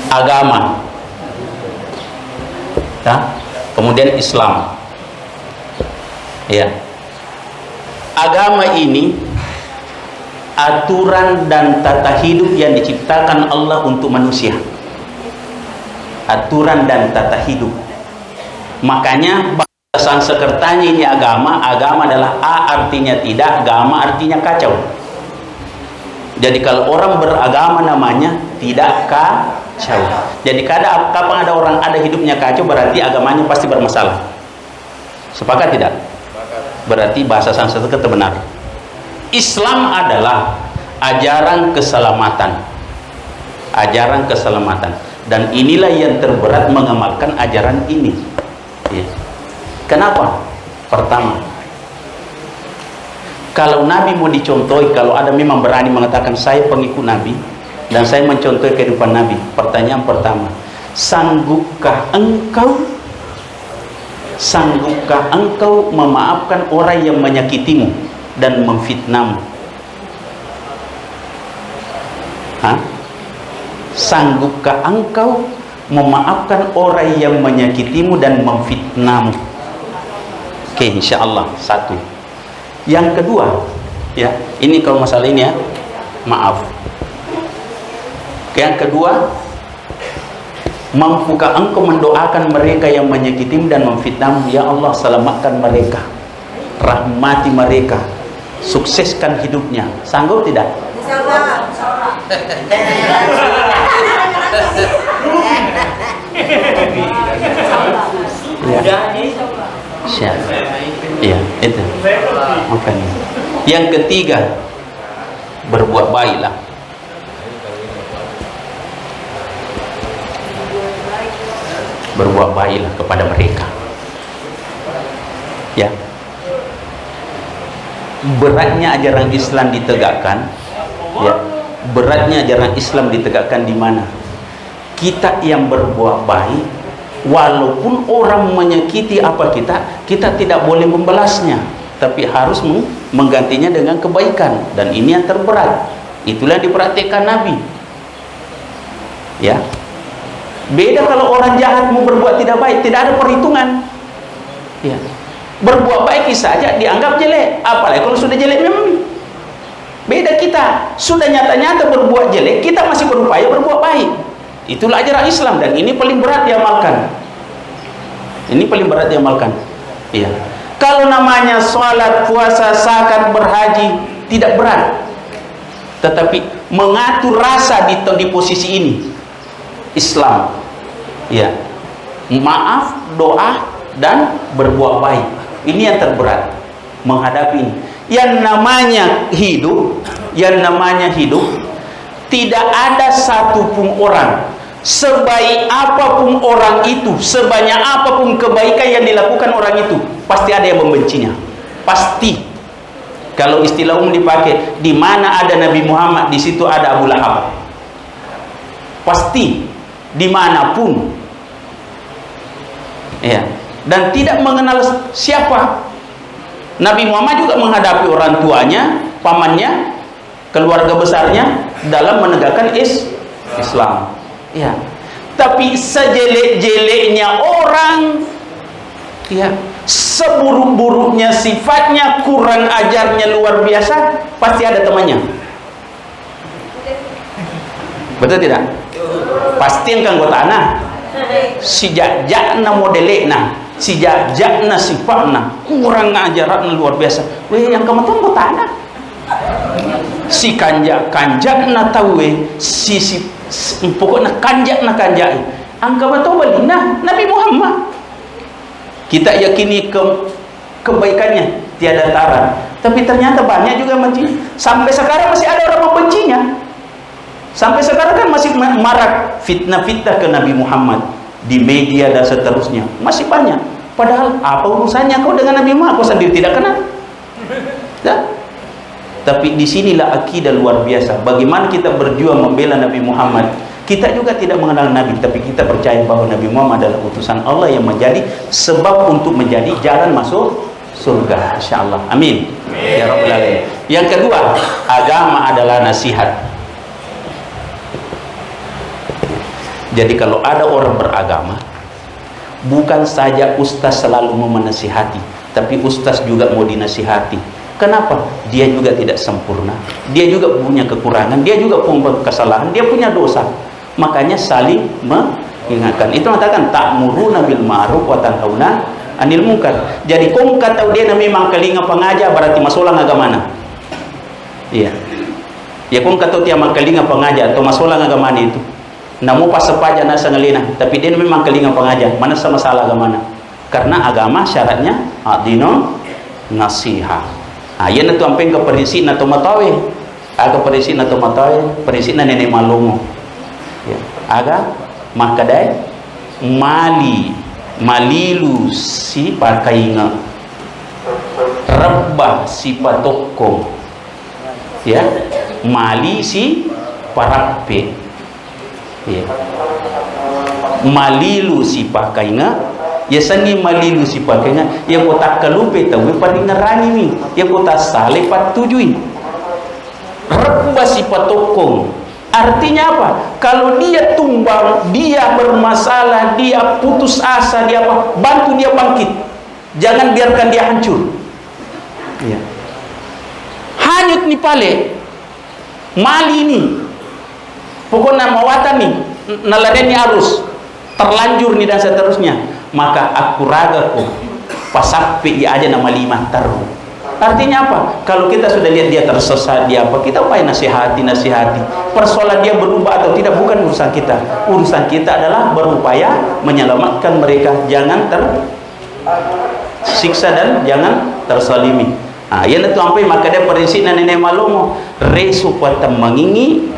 Agama. Ya. Kemudian Islam. Ya. Agama ini aturan dan tata hidup yang diciptakan Allah untuk manusia. Aturan dan tata hidup. Makanya bahasa Sanskertanya ini agama. Agama adalah A artinya tidak, agama artinya kacau. Jadi kalau orang beragama namanya tidak kacau. Jadi kapan ada orang ada hidupnya kacau, berarti agamanya pasti bermasalah. Sepakat tidak? Berarti bahasa Sanskerta benar. Islam adalah ajaran keselamatan. Ajaran keselamatan. Dan inilah yang terberat mengamalkan ajaran ini. Ya. Kenapa? Pertama, kalau Nabi mau dicontohi, kalau ada memang berani mengatakan saya pengikut Nabi dan saya mencontohi kehidupan Nabi, pertanyaan pertama, sanggupkah engkau memaafkan orang yang menyakitimu dan memfitnahmu? Hah? Sanggupkah engkau memaafkan orang yang menyakitimu dan memfitnahmu? Oke, insya Allah. 1. Yang kedua, ya, ini kalau masalah ini ya, maaf. Yang kedua, mampukah engkau mendoakan mereka yang menyakitimu dan memfitnahmu? Ya Allah, selamatkan mereka, rahmati mereka, sukseskan hidupnya. Sanggup tidak? Ya. Ya, itu. Makanya. Yang ketiga, berbuat baiklah. Berbuat baiklah kepada mereka. Ya. Beratnya ajaran Islam ditegakkan, ya. Beratnya ajaran Islam ditegakkan di mana? Kita yang berbuat baik, walaupun orang menyakiti apa kita tidak boleh membalasnya, tapi harus menggantinya dengan kebaikan. Dan ini yang terberat. Itulah yang diperhatikan Nabi. Ya. Beda kalau orang jahat mau berbuat tidak baik, tidak ada perhitungan. Ya. Berbuat baik saja dianggap jelek, apalagi kalau sudah jelek memang. Beda kita, sudah nyata-nyata berbuat jelek, kita masih berupaya berbuat baik. Itulah ajaran Islam dan ini paling berat diamalkan. Ini paling berat diamalkan. Iya. Kalau namanya sholat, puasa, zakat, berhaji tidak berat. Tetapi mengatur rasa di posisi ini Islam. Ya. Maaf, doa dan berbuat baik. Ini yang terberat menghadapi ini. Yang namanya hidup, tidak ada satupun orang, sebaik apapun orang itu, sebanyak apapun kebaikan yang dilakukan orang itu, pasti ada yang membencinya. Pasti. Kalau istilah umum dipakai, di mana ada Nabi Muhammad, di situ ada Abu Lahab. Pasti, dimanapun. Ya. Dan tidak mengenal siapa. Nabi Muhammad juga menghadapi orang tuanya, pamannya, keluarga besarnya dalam menegakkan Islam. Ya. Tapi sejelek-jeleknya orang, ya, seburuk-buruknya sifatnya, kurang ajarnya luar biasa, pasti ada temannya. Betul tidak? Pasti yang kan tanah. Si jakna modelena, si jakna sifatna, kurang ajaran luar biasa. Weh yang kamu tahu tanah. Si kanjakna tahu si pokoknya kanjakna kanjai. Angka betul balina Nabi Muhammad. Kita yakini kebaikannya tiada tara, tapi ternyata banyak juga benci. Sampai sekarang masih ada orang membencinya. Sampai sekarang kan masih marak fitnah-fitnah ke Nabi Muhammad di media dan seterusnya. Masih banyak. Padahal apa urusannya kau dengan Nabi Muhammad? Kau sendiri tidak kenal. Ya? Tapi disinilah akidah luar biasa. Bagaimana kita berjuang membela Nabi Muhammad. Kita juga tidak mengenal Nabi, tapi kita percaya bahwa Nabi Muhammad adalah utusan Allah yang menjadi sebab untuk menjadi jalan masuk surga, insyaallah. Amin. Ya Rabbal Alamin. Yang kedua, agama adalah nasihat. Jadi kalau ada orang beragama, bukan saja ustaz selalu menasihati, tapi ustaz juga mau dinasihati. Kenapa? Dia juga tidak sempurna, dia juga punya kekurangan, dia juga punya kesalahan, dia punya dosa. Makanya saling mengingatkan. Itu mengatakan ta'muruna bil ma'ruf wa tanhauna 'anil munkar. Jadi kau kata dia memang kelinga pengajar berarti masalah agama. Iya. Ya kau kata dia memang kelinga pengajar atau masalah agama itu. Namu pas sepaja nasa ngelina, tapi dia memang kelinga pengajar. Mana sama salah agama? Karena agama syaratnya adino nasiha. Ah, ia nanti ampeng ke perisi nato matawe. Aga perisi nato matawe, perisi na nenek malumu. Ya, aga makadai malilu si pakainga rebah si patokong, ya, mali si parape, ya, malilu si pakainga, ya sani malilu si pakainga, ya kota kalupe tahu paling ngerani ni, ya kota sale pat tujui rebah si patokong. Artinya apa? Kalau dia tumbang, dia bermasalah, dia putus asa, dia apa? Bantu dia bangkit. Jangan biarkan dia hancur. Ya. Hanyut nih pale, mali nih, pokoknya mawatan nih, naladeni arus, terlanjur nih dan seterusnya. Maka aku ragaku, pasapi aja nama 5 taruh. Artinya apa? Kalau kita sudah lihat dia tersesat, dia apa? Kita upaya nasihati. Persoalan dia berubah atau tidak bukan urusan kita. Urusan kita adalah berupaya menyelamatkan mereka, jangan tersiksa dan jangan tersalimi. Ah, ia itu sampai maka dia prinsip nenek malumu resu patam mengingi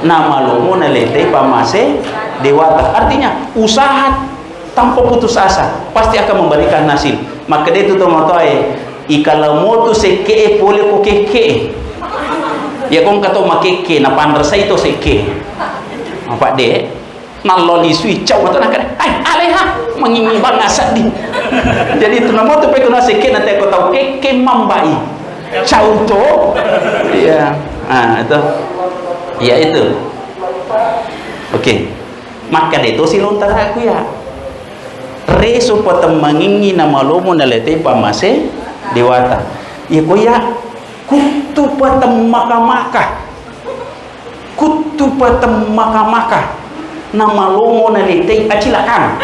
nama lomo nalete pamase dewata. Artinya usaha tanpa putus asa pasti akan memberikan hasil. Maka dia itu tomotoe ikalamoto seke pole ko keke ya kong kato makeke na panrasa itu seke apa de naloli sui caw atau nak ay aleha mengingi bangasat di jadi itu namoto pe kuna seke na te ko tau keke mambai caw to ya itu ya itu oke. Maka itu si lontar aku ya reso patam mengingi na malomo na lete pamase dewata. Ya koya kutu patam maka nama lomo na lete acilakan.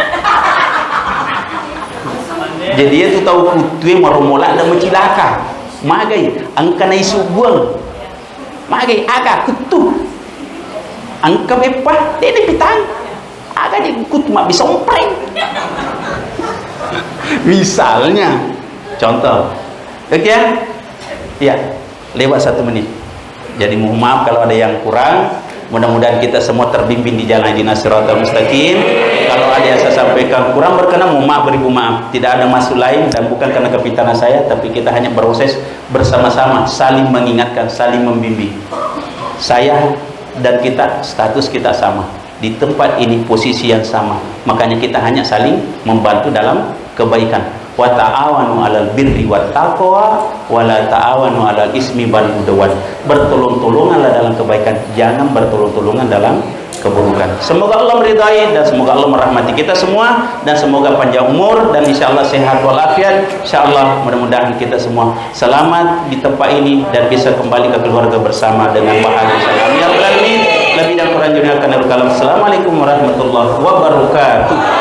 Jadi itu tahu kutu maromola dan mencilaka. Magai angka na isubuang. Magai aga kutu. Angka bepa dia pitang. Aga di kutu mak bisa ompreng. Misalnya contoh, oke ya? Ya, lewat 1 menit. Jadi mohon maaf kalau ada yang kurang. Mudah-mudahan kita semua terbimbing di jalan Shiratal Mustaqim. Kalau ada yang saya sampaikan kurang berkenan, mohon maaf, beribu maaf. Tidak ada maksud lain dan bukan karena kepintaran saya, tapi kita hanya proses bersama-sama, saling mengingatkan, saling membimbing. Saya dan kita status kita sama di tempat ini, posisi yang sama. Makanya kita hanya saling membantu dalam kebaikan. Wa ta'awanu 'alal birri wat taqwa wa la ta'awanu 'alal ismi wal udwan. Bertolong-tolonganlah dalam kebaikan, jangan bertolong-tolongan dalam keburukan. Semoga Allah meridai dan semoga Allah merahmati kita semua dan semoga panjang umur dan insyaallah sehat walafiat. Insyaallah mudah-mudahan kita semua selamat di tempat ini dan bisa kembali ke keluarga bersama dengan bahagia. Amin ya rabbal alamin. Lebih dan kurang selanjutnya akan kalam. Assalamualaikum warahmatullahi wabarakatuh.